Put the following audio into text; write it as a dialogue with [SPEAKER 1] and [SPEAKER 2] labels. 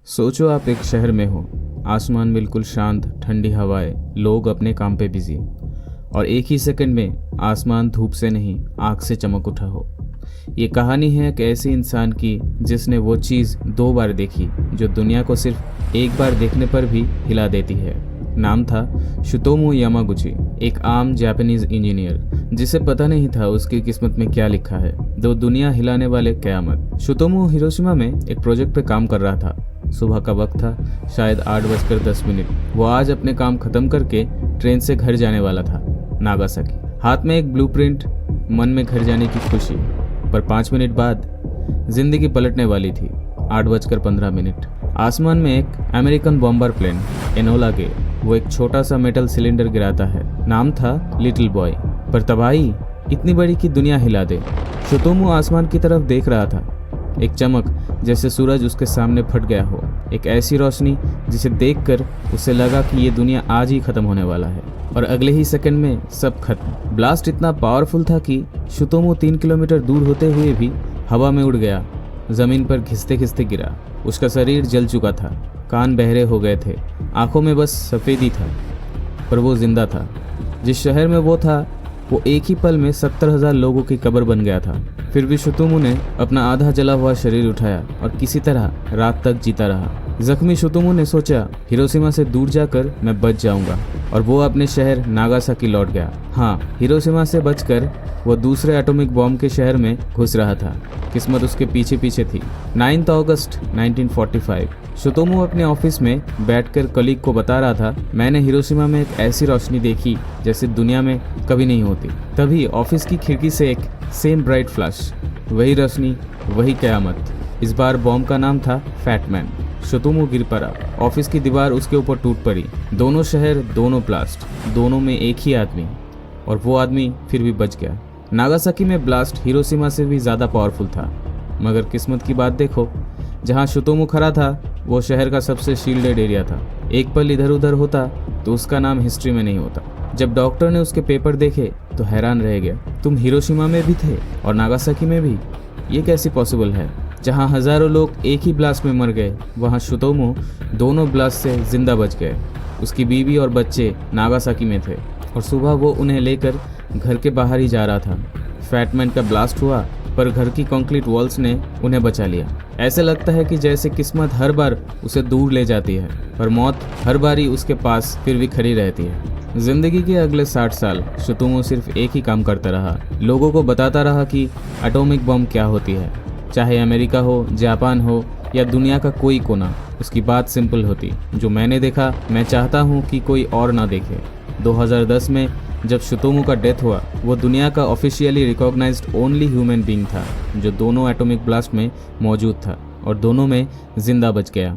[SPEAKER 1] सोचो आप एक शहर में हो, आसमान बिल्कुल शांत, ठंडी हवाएं, लोग अपने काम पे बिजी, और एक ही सेकंड में आसमान धूप से नहीं आग से चमक उठा हो। ये कहानी है एक ऐसे इंसान की जिसने वो चीज़ 2 बार देखी जो दुनिया को सिर्फ एक बार देखने पर भी हिला देती है। नाम था शुतोमू यामागुची, एक आम जापानीज इंजीनियर जिसे पता नहीं था उसकी किस्मत में क्या लिखा है, दो दुनिया हिलाने वाले क़यामत। शुतोमू हिरोशिमा में एक प्रोजेक्ट पे काम कर रहा था। सुबह का वक्त था, शायद 8:10। वो आज अपने काम खत्म करके ट्रेन से घर जाने वाला था, नागासाकी। हाथ में एक ब्लूप्रिंट, मन में घर जाने की खुशी। पर 5 मिनट बाद जिंदगी पलटने वाली थी। 8:15। आसमान में एक अमेरिकन बॉम्बर प्लेन एनोला के वो एक छोटा सा मेटल सिलेंडर गिराता है। नाम था लिटिल बॉय, पर तबाही इतनी बड़ी कि दुनिया हिला दे। शुतोमू आसमान की तरफ देख रहा था, एक चमक जैसे सूरज उसके सामने फट गया हो, एक ऐसी रोशनी जिसे देखकर उसे लगा कि ये दुनिया आज ही खत्म होने वाला है। और अगले ही सेकंड में सब खत्म। ब्लास्ट इतना पावरफुल था कि शुतोमू 3 किलोमीटर दूर होते हुए भी हवा में उड़ गया, जमीन पर घिसते घिसते गिरा। उसका शरीर जल चुका था, कान बहरे हो गए थे, आंखों में बस सफेदी था, पर वो जिंदा था। जिस शहर में वो था वो एक ही पल में 70,000 लोगों की कब्र बन गया था। फिर भी शुतोमू ने अपना आधा जला हुआ शरीर उठाया और किसी तरह रात तक जीता रहा। जख्मी शुतोमू ने सोचा, हिरोशिमा से दूर जाकर मैं बच जाऊंगा, और वो अपने शहर नागासाकी लौट गया। हाँ, हिरोशिमा से बचकर वो दूसरे एटॉमिक बॉम्ब के शहर में घुस रहा था। किस्मत उसके पीछे पीछे थी। 9 अगस्त 1945। शुतोमू अपने ऑफिस में बैठकर कलीग को बता रहा था, मैंने हिरोशिमा में एक ऐसी रोशनी देखी जैसे दुनिया में कभी नहीं होती। तभी ऑफिस की खिड़की से एक सेम ब्राइट फ्लैश, वही रोशनी, वही क़यामत। इस बार बॉम्ब का नाम था फैटमैन। शुतोमू गिर पड़ा, ऑफिस की दीवार उसके ऊपर टूट पड़ी। दोनों शहर, दोनों ब्लास्ट, दोनों में एक ही आदमी, और वो आदमी फिर भी बच गया। नागासाकी में ब्लास्ट हिरोशिमा से भी ज़्यादा पावरफुल था, मगर किस्मत की बात देखो, जहाँ शुतोमू खड़ा था वो शहर का सबसे शील्डेड एरिया था। एक पल इधर उधर होता तो उसका नाम हिस्ट्री में नहीं होता। जब डॉक्टर ने उसके पेपर देखे तो हैरान रह गया, तुम हिरोशिमा में भी थे और नागासाकी में भी, ये कैसे पॉसिबल है? जहाँ हज़ारों लोग एक ही ब्लास्ट में मर गए, वहाँ शुतोमू दोनों ब्लास्ट से जिंदा बच गए। उसकी बीवी और बच्चे नागासाकी में थे और सुबह वो उन्हें लेकर घर के बाहर ही जा रहा था। फैटमैन का ब्लास्ट हुआ, पर घर की कंक्रीट वॉल्स ने उन्हें बचा लिया। ऐसे लगता है कि जैसे किस्मत हर बार उसे दूर ले जाती है, पर मौत हर बारी उसके पास फिर भी खड़ी रहती है। जिंदगी के अगले 60 साल शुतोमू सिर्फ एक ही काम करता रहा, लोगों को बताता रहा कि एटॉमिक बॉम्ब क्या होती है। चाहे अमेरिका हो, जापान हो या दुनिया का कोई कोना, उसकी बात सिंपल होती, जो मैंने देखा मैं चाहता हूँ कि कोई और ना देखे। 2010 में जब शुतोमू का डेथ हुआ, वो दुनिया का officially recognised only human being था जो दोनों एटॉमिक ब्लास्ट में मौजूद था और दोनों में जिंदा बच गया।